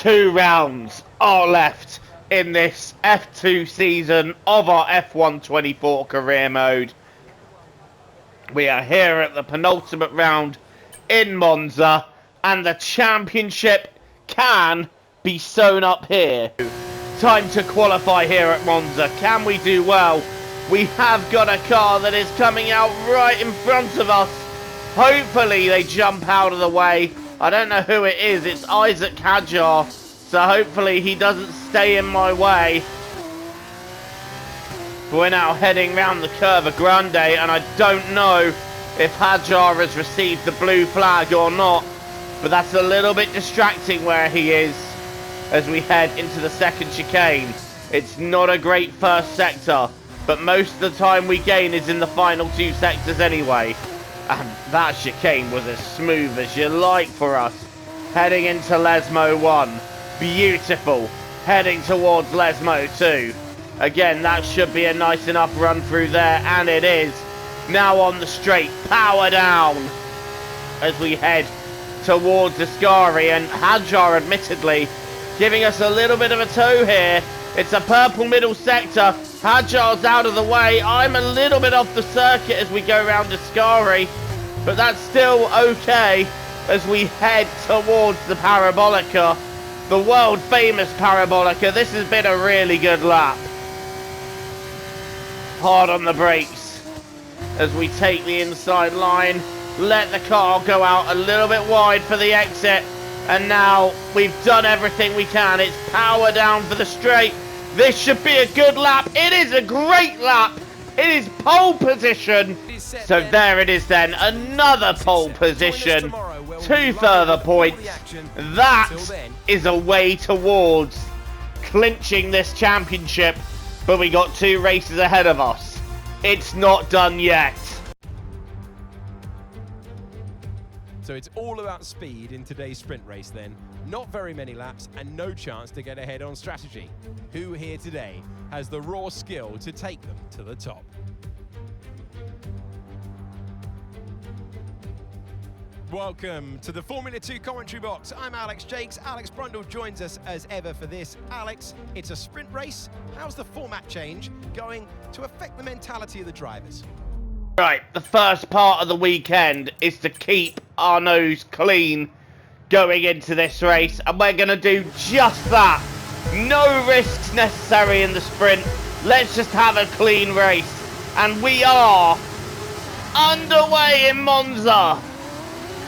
2 rounds are left in this F2 season of our F1 24 career mode. We are here at the penultimate round in Monza, and the championship can be sewn up here. Time to qualify here at Monza. Can we do well? We have got a car that is coming out right in front of us. Hopefully they jump out of the way. I don't know who it is. It's Isaac Hadjar. So hopefully he doesn't stay in my way. We're now heading round the Curva Grande, and I don't know if Hadjar has received the blue flag or not. But that's a little bit distracting where he is as we head into the second chicane. It's not a great first sector, but most of the time we gain is in the final 2 sectors anyway. And that chicane was as smooth as you like for us. Heading into Lesmo 1. Beautiful. Heading towards Lesmo 2. Again, that should be a nice enough run through there, and it is. Now on the straight, power down as we head towards Ascari, and Hadjar admittedly giving us a little bit of a tow here. It's a purple middle sector. Hadjar's out of the way. I'm a little bit off the circuit as we go around Ascari, but that's still okay as we head towards the Parabolica, the world famous Parabolica. This has been a really good lap. Hard on the brakes as we take the inside line, let the car go out a little bit wide for the exit, and now we've done everything we can. It's power down for the straight. This should be a good lap. It is a great lap. It is pole position. So there it is then, another pole position, 2 further points. That is a way towards clinching this championship, but we got 2 races ahead of us. It's not done yet. So it's all about speed in today's sprint race then. Not very many laps and no chance to get ahead on strategy. Who here today has the raw skill to take them to the top? Welcome to the Formula 2 commentary box. I'm Alex Jakes. Alex Brundle joins us as ever for this. Alex, it's a sprint race. How's the format change going to affect the mentality of the drivers? Right, the first part of the weekend is to keep our nose clean going into this race, and we're going to do just that. No risks necessary in the sprint. Let's just have a clean race. And we are underway in Monza.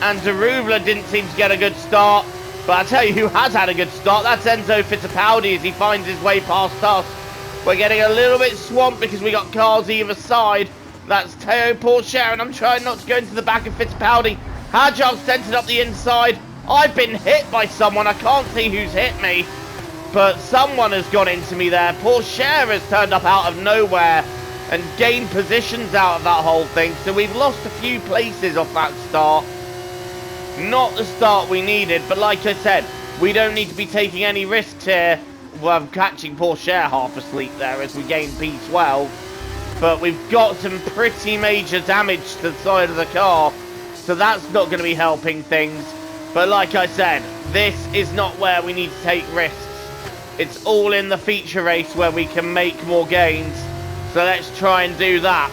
And Daruvla didn't seem to get a good start, but I tell you who has had a good start, that's Enzo Fittipaldi as he finds his way past us. We're getting a little bit swamped because we got cars either side. That's Teo Pourchaire, and I'm trying not to go into the back of Fittipaldi. Hadjar centered up the inside. I've been hit by someone. I can't see who's hit me, but someone has gone into me there. Pourchaire has turned up out of nowhere and gained positions out of that whole thing, so we've lost a few places off that start. Not the start we needed, but like I said, we don't need to be taking any risks here. Well, I'm catching Pourchaire half asleep there as we gain P12. But we've got some pretty major damage to the side of the car, so that's not going to be helping things. But like I said, this is not where we need to take risks. It's all in the feature race where we can make more gains. So let's try and do that.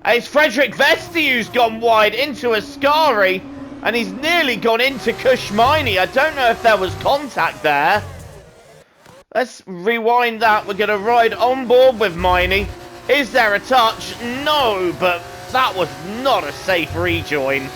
It's Frederick Vesti who's gone wide into Ascari, and he's nearly gone into Kushmini. I don't know if there was contact there. Let's rewind that. We're going to ride on board with Miney. Is there a touch? No, but that was not a safe rejoin.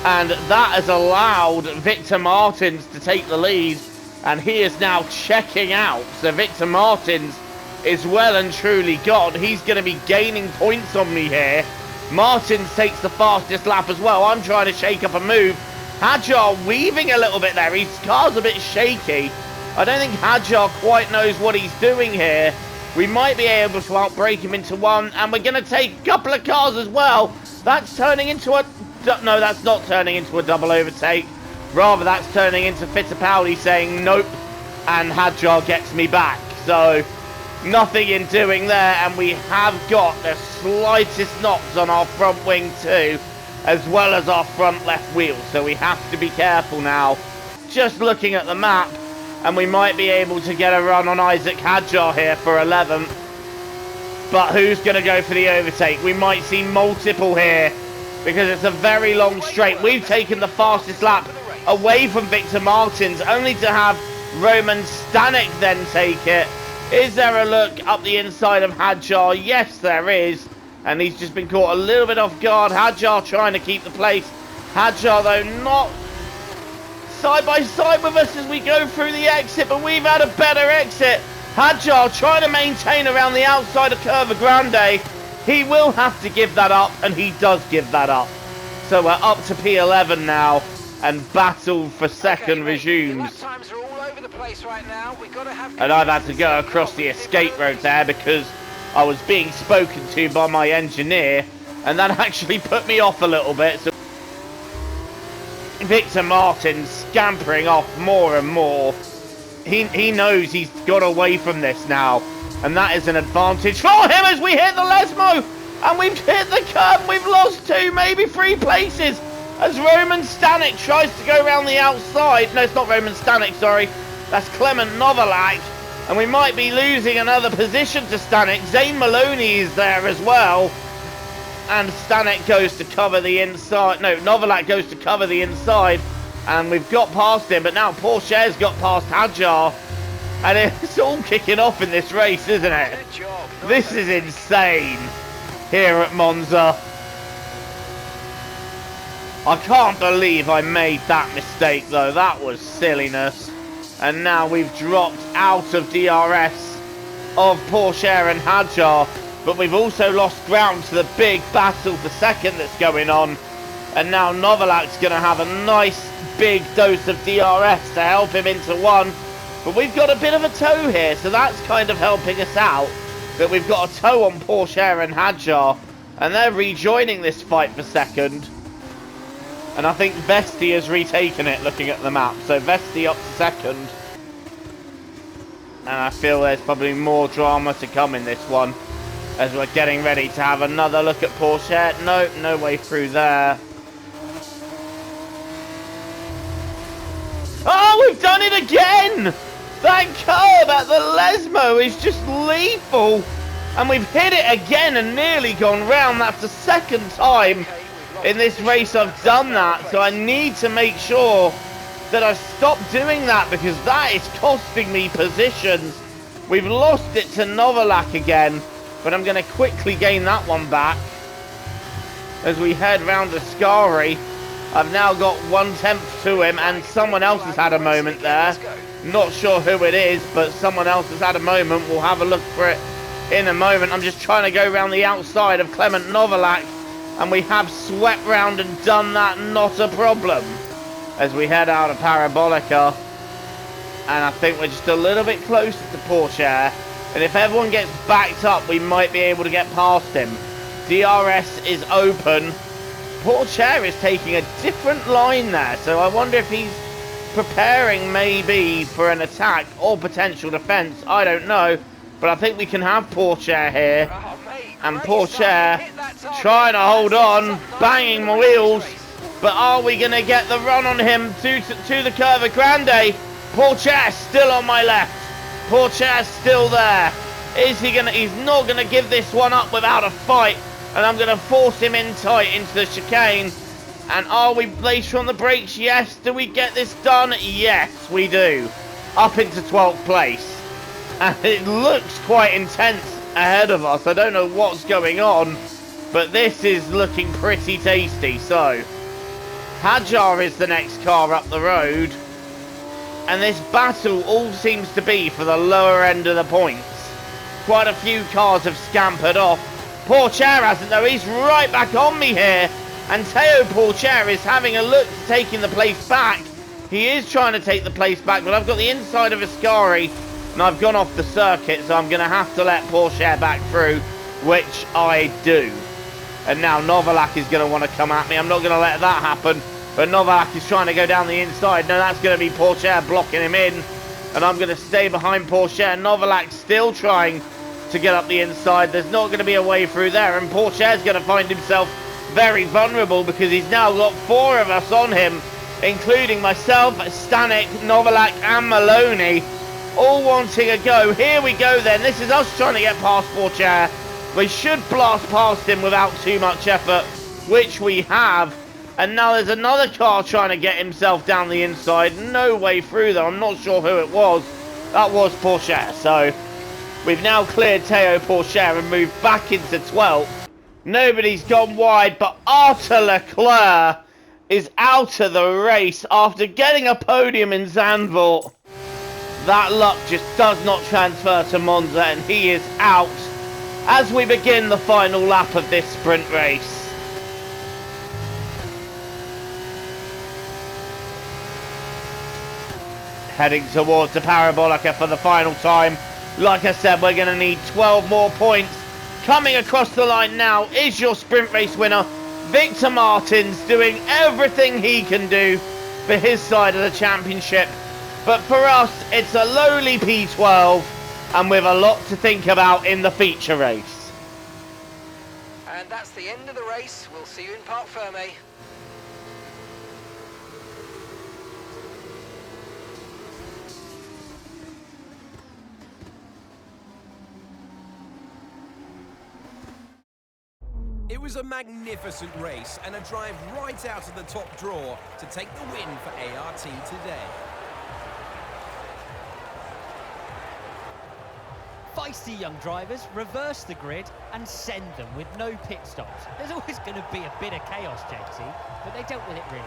And that has allowed Victor Martins to take the lead, and he is now checking out. So Victor Martins is well and truly gone. He's going to be gaining points on me here. Martins takes the fastest lap as well. I'm trying to shake up a move. Hadjar weaving a little bit there. His car's a bit shaky. I don't think Hadjar quite knows what he's doing here. We might be able to outbrake him into one, and we're going to take a couple of cars as well. That's turning into a... No, that's not turning into a double overtake. Rather, that's turning into Fittipaldi saying nope, and Hadjar gets me back. So... nothing in doing there, and we have got the slightest knocks on our front wing too. as well as our front left wheel. So we have to be careful now. Just looking at the map, and we might be able to get a run on Isaac Hadjar here for 11th. But who's going to go for the overtake? We might see multiple here because it's a very long straight. We've taken the fastest lap away from Victor Martins, only to have Roman Stanek then take it. Is there a look up the inside of Hadjar? Yes, there is. And he's just been caught a little bit off guard. Hadjar trying to keep the place. Hadjar, though, not side by side with us as we go through the exit, but we've had a better exit. Hadjar trying to maintain around the outside of Curva Grande. He will have to give that up, and he does give that up. So we're up to P11 now, and battle for second resumes. And I've had to go across the escape road there because I was being spoken to by my engineer, and that actually put me off a little bit. So Victor Martins scampering off more and more. He knows he's got away from this now, and that is an advantage for him as we hit the Lesmo, and we've hit the curb. We've lost 2, maybe 3 places as Roman Stanek tries to go around the outside. No, it's not Roman Stanek, sorry. That's Clement Novalak, and we might be losing another position to Stanek. Zane Maloney is there as well, and Stanek goes to cover the inside. No, Novalak goes to cover the inside. And we've got past him, but now Pourchaire's got past Hadjar. And it's all kicking off in this race, isn't it? This is insane here at Monza. I can't believe I made that mistake, though. That was silliness. And now we've dropped out of DRS of Pourchaire and Hadjar. But we've also lost ground to the big battle for second that's going on. And now Novalak's going to have a nice big dose of DRS to help him into 1. But we've got a bit of a tow here, so that's kind of helping us out. But we've got a tow on Pourchaire and Hadjar, and they're rejoining this fight for second. And I think Vesti has retaken it looking at the map. So Vesti up to second. And I feel there's probably more drama to come in this one as we're getting ready to have another look at Pourchaire. No way through there. Oh, we've done it again! That curb at the Lesmo is just lethal. And we've hit it again and nearly gone round. That's the second time in this race I've done that. So I need to make sure that I stop doing that because that is costing me positions. We've lost it to Novalak again, but I'm going to quickly gain that one back as we head round to Ascari. I've now got 1/10 to him, and someone else has had a moment there. Not sure who it is, but someone else has had a moment. We'll have a look for it in a moment. I'm just trying to go around the outside of Clement Novalak, and we have swept round and done that, not a problem. As we head out of Parabolica, and I think we're just a little bit closer to Pourchaire. And if everyone gets backed up, we might be able to get past him. DRS is open. Pourchaire is taking a different line there, so I wonder if he's preparing maybe for an attack or potential defence. I don't know, but I think we can have Pourchaire here. And Pourchaire trying to hold on, banging my wheels, but are we going to get the run on him to the Curva Grande? Pourchaire still on my left. Pourchaire's still there. Is he going to? He's not going to give this one up without a fight. And I'm going to force him in tight into the chicane. And are we later on the brakes? Yes. Do we get this done? Yes, we do. Up into 12th place. And it looks quite intense ahead of us. I don't know what's going on, but this is looking pretty tasty. So, Hadjar is the next car up the road. And this battle all seems to be for the lower end of the points. Quite a few cars have scampered off. Pourchaire hasn't though, he's right back on me here. And Teo Pourchaire is having a look at taking the place back. He is trying to take the place back, but I've got the inside of Ascari and I've gone off the circuit, so I'm going to have to let Pourchaire back through, which I do. And now Novalak is going to want to come at me. I'm not going to let that happen, but Novalak is trying to go down the inside. No, that's going to be Pourchaire blocking him in, and I'm going to stay behind Pourchaire. Novalak still trying to get up the inside. There's not going to be a way through there, and Pourchaire's going to find himself very vulnerable because he's now got 4 of us on him, including myself, Stanek, Novalak and Maloney, all wanting a go. Here we go then. This is us trying to get past Pourchaire. We should blast past him without too much effort, which we have. And now there's another car trying to get himself down the inside. No way through though. I'm not sure who it was. That was Pourchaire. So we've now cleared Théo Pourchaire and moved back into 12th. Nobody's gone wide, but Arthur Leclerc is out of the race after getting a podium in Zandvoort. That luck just does not transfer to Monza, and he is out as we begin the final lap of this sprint race. Heading towards the Parabolica for the final time. Like I said, we're going to need 12 more points. Coming across the line now is your sprint race winner, Victor Martins, doing everything he can do for his side of the championship. But for us, it's a lowly P12, and with a lot to think about in the feature race. And that's the end of the race. We'll see you in Parc Fermé. It was a magnificent race and a drive right out of the top draw to take the win for ART today. Feisty young drivers reverse the grid and send them with no pit stops. There's always going to be a bit of chaos, JT, but they dealt with it really.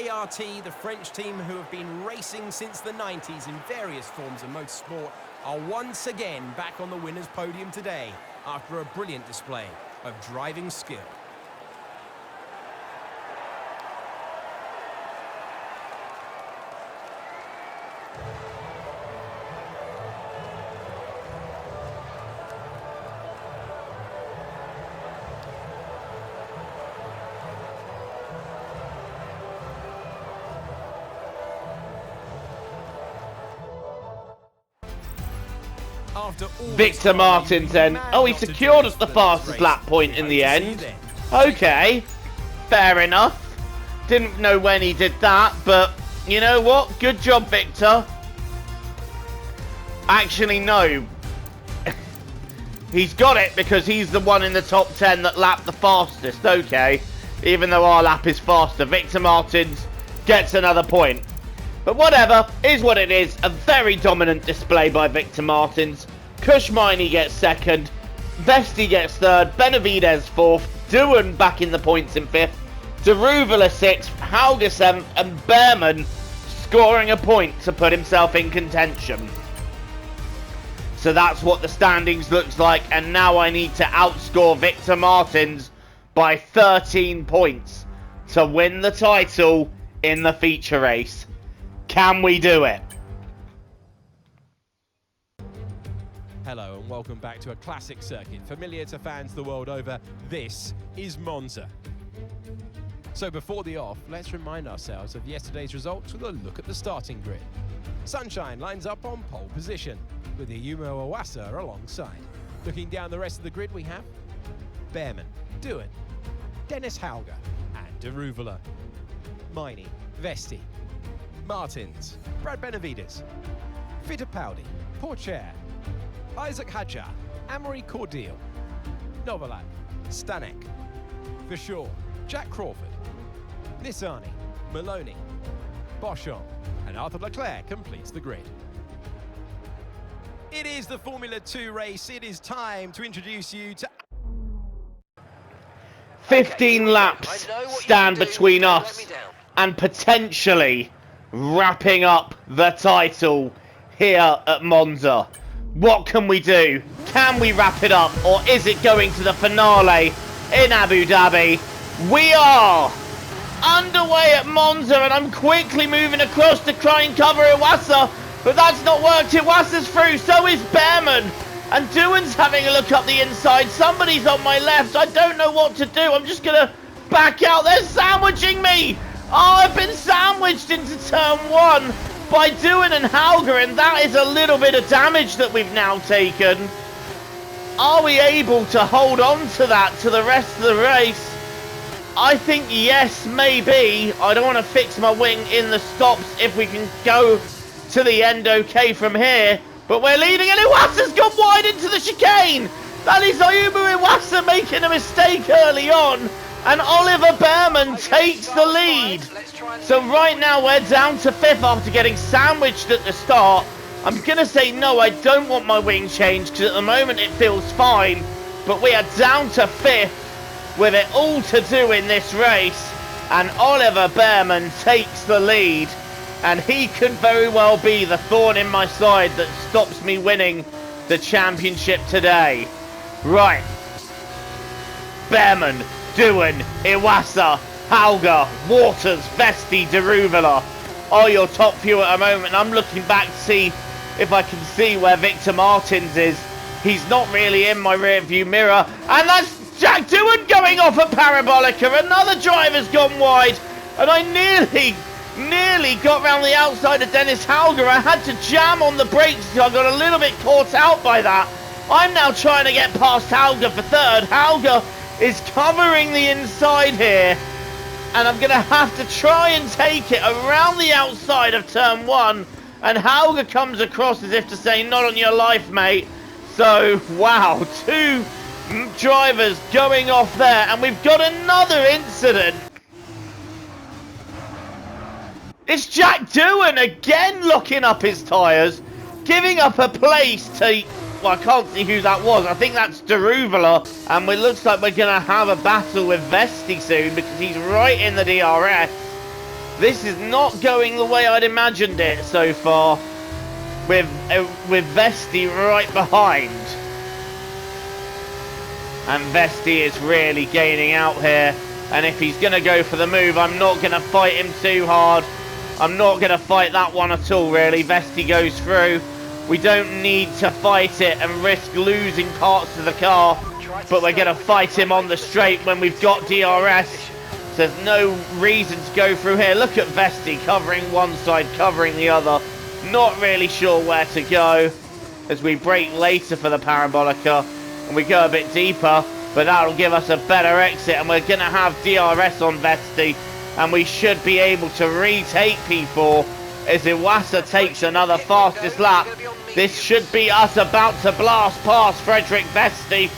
ART, the French team who have been racing since the 90s in various forms of motorsport, are once again back on the winner's podium today after a brilliant display of driving skill. Victor Martins then. Oh, he secured us the fastest lap point in the end. Okay, fair enough. Didn't know when he did that, but you know what? Good job, Victor. Actually, no. He's got it because he's the one in the top 10 that lapped the fastest. Okay, even though our lap is faster. Victor Martins gets another point. But whatever, is what it is. A very dominant display by Victor Martins. Kushmini gets second, Vesti gets third, Benavides fourth, Doohan back in the points in fifth, Daruvala sixth, Hauger seventh, and Behrman scoring a point to put himself in contention. So that's what the standings looks like, and now I need to outscore Victor Martins by 13 points to win the title in the feature race. Can we do it? Hello and welcome back to a classic circuit, familiar to fans the world over. This is Monza. So before the off, let's remind ourselves of yesterday's results with a look at the starting grid. Sunshine lines up on pole position, with Ayumu Iwasa alongside. Looking down the rest of the grid, we have Behrman, Doohan, Dennis Hauger, and Daruvala. Mini, Vesti, Martins, Brad Benavides, Fittipaldi, Pourchaire, Isaac Hadjar, Amaury Cordeel, Novalak, Stanek, Verschoor, Jack Crawford, Nissany, Maloney, Boschon, and Arthur Leclerc completes the grid. It is the Formula 2 race. It is time to introduce you to 15 laps stand between us and potentially wrapping up the title here at Monza. What can we do? Can we wrap it up, or is it going to the finale in Abu Dhabi? We are underway at Monza, and I'm quickly moving across to try and cover Iwasa, but that's not worked. Iwasa's through, so is Behrman. And Doohan's having a look up the inside. Somebody's on my left. I don't know what to do. I'm just going to back out. They're sandwiching me. Oh, I've been sandwiched into turn one. by Doohan and Hauger, and that is a little bit of damage that we've now taken. Are we able to hold on to that to the rest of the race? I think yes, maybe. I don't want to fix my wing in the stops if we can go to the end okay from here. But we're leading, and Iwasa's gone wide into the chicane. That is Ayumu Iwasa making a mistake early on, and Oliver Bearman takes the lead. So right now we're down to 5th after getting sandwiched at the start. I'm going to say no, I don't want my wing changed, because at the moment it feels fine. But we are down to 5th with it all to do in this race, and Oliver Bearman takes the lead. And he could very well be the thorn in my side that stops me winning the championship today. Right. Bearman, Doohan, Iwasa, Hauger, Waters, Vesti, Daruvala are your top few at the moment. I'm looking back to see if I can see where Victor Martins is. He's not really in my rear view mirror. And that's Jack Doohan going off at Parabolica. Another driver's gone wide. And I nearly got round the outside of Dennis Hauger. I had to jam on the brakes, so I got a little bit caught out by that. I'm now trying to get past Hauger for 3rd. Hauger is covering the inside here, and I'm going to have to try and take it around the outside of turn 1, and Hauger comes across as if to say, not on your life, mate. So, wow, 2 drivers going off there, and we've got another incident. It's Jack Doohan again locking up his tyres, giving up a place to, well, I can't see who that was. I think that's Daruvala, and it looks like we're going to have a battle with Vesti soon because he's right in the DRS. This is not going the way I'd imagined it so far, with Vesti right behind. And Vesti is really gaining out here, and if he's going to go for the move, I'm not going to fight him too hard. I'm not going to fight that one at all, really. Vesti goes through. We don't need to fight it and risk losing parts of the car, but we're going to fight him on the straight when we've got DRS. So there's no reason to go through here. Look at Vesti covering one side, covering the other. Not really sure where to go as we brake later for the Parabolica and we go a bit deeper, but that'll give us a better exit, and we're going to have DRS on Vesti, and we should be able to retake P4 as Iwasa takes another fastest lap. This should be us about to blast past Frederick Vesti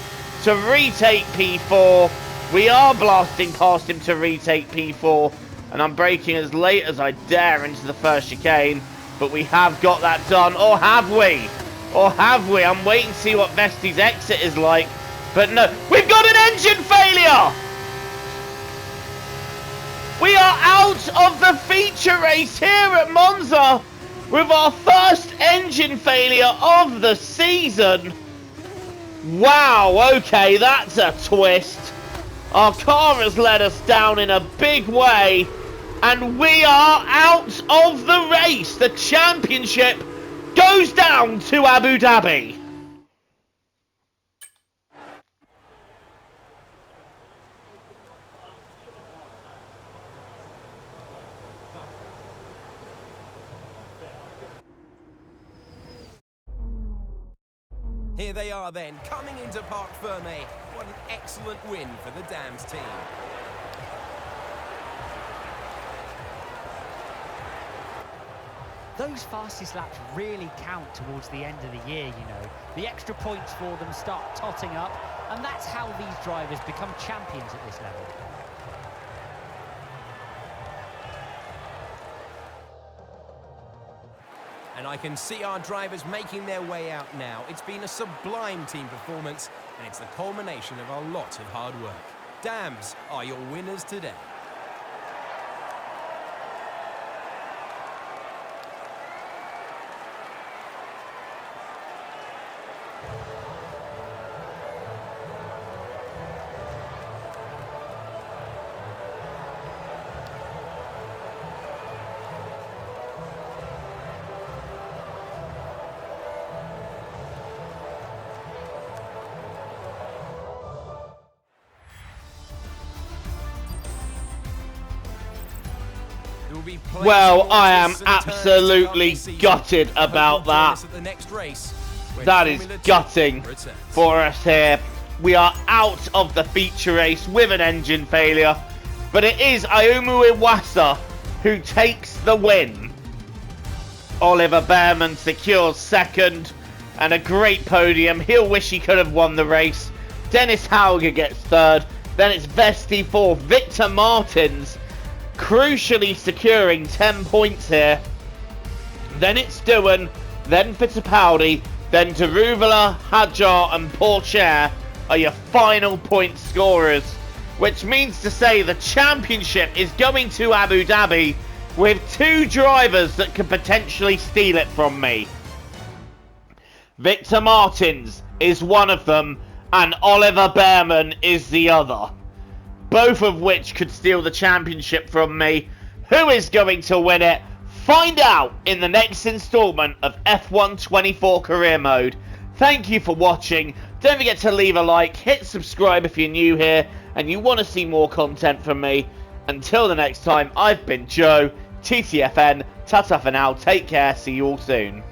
to retake P4. We are blasting past him to retake P4, and I'm braking as late as I dare into the first chicane, but we have got that done. Or have we? Or have we? I'm waiting to see what Vesti's exit is like, but no, we've got an engine failure! We are out of the feature race here at Monza with our first engine failure of the season. Wow, okay, that's a twist. Our car has let us down in a big way, and we are out of the race. The championship goes down to Abu Dhabi. Here they are then, coming into Parc Fermé. What an excellent win for the Dams team. Those fastest laps really count towards the end of the year, you know. The extra points for them start totting up, and that's how these drivers become champions at this level. And I can see our drivers making their way out now. It's been a sublime team performance, and it's the culmination of a lot of hard work. Dams are your winners today. be playing Well, towards I am this and turns to absolutely this season. gutted I hope about you'll join that. us at the next race, when That is Formula 2 gutting returns. for us here. We are out of the feature race with an engine failure, but it is Ayumu Iwasa who takes the win. Oliver Bearman secures second and a great podium. He'll wish he could have won the race. Dennis Hauger gets third. Then it's Vesti fourth. Victor Martins crucially securing 10 points here. Then it's Doohan, then Fittipaldi, then Daruvala, Hadjar and Pourchaire are your final point scorers, which means to say the championship is going to Abu Dhabi with 2 drivers that could potentially steal it from me. Victor Martins is one of them and Oliver Bearman is the other, both of which could steal the championship from me. Who is going to win it? Find out in the next installment of F1 24 Career Mode. Thank you for watching. Don't forget to leave a like, hit subscribe if you're new here and you want to see more content from me. Until the next time, I've been Joe, TTFN, ta-ta for now, take care, see you all soon.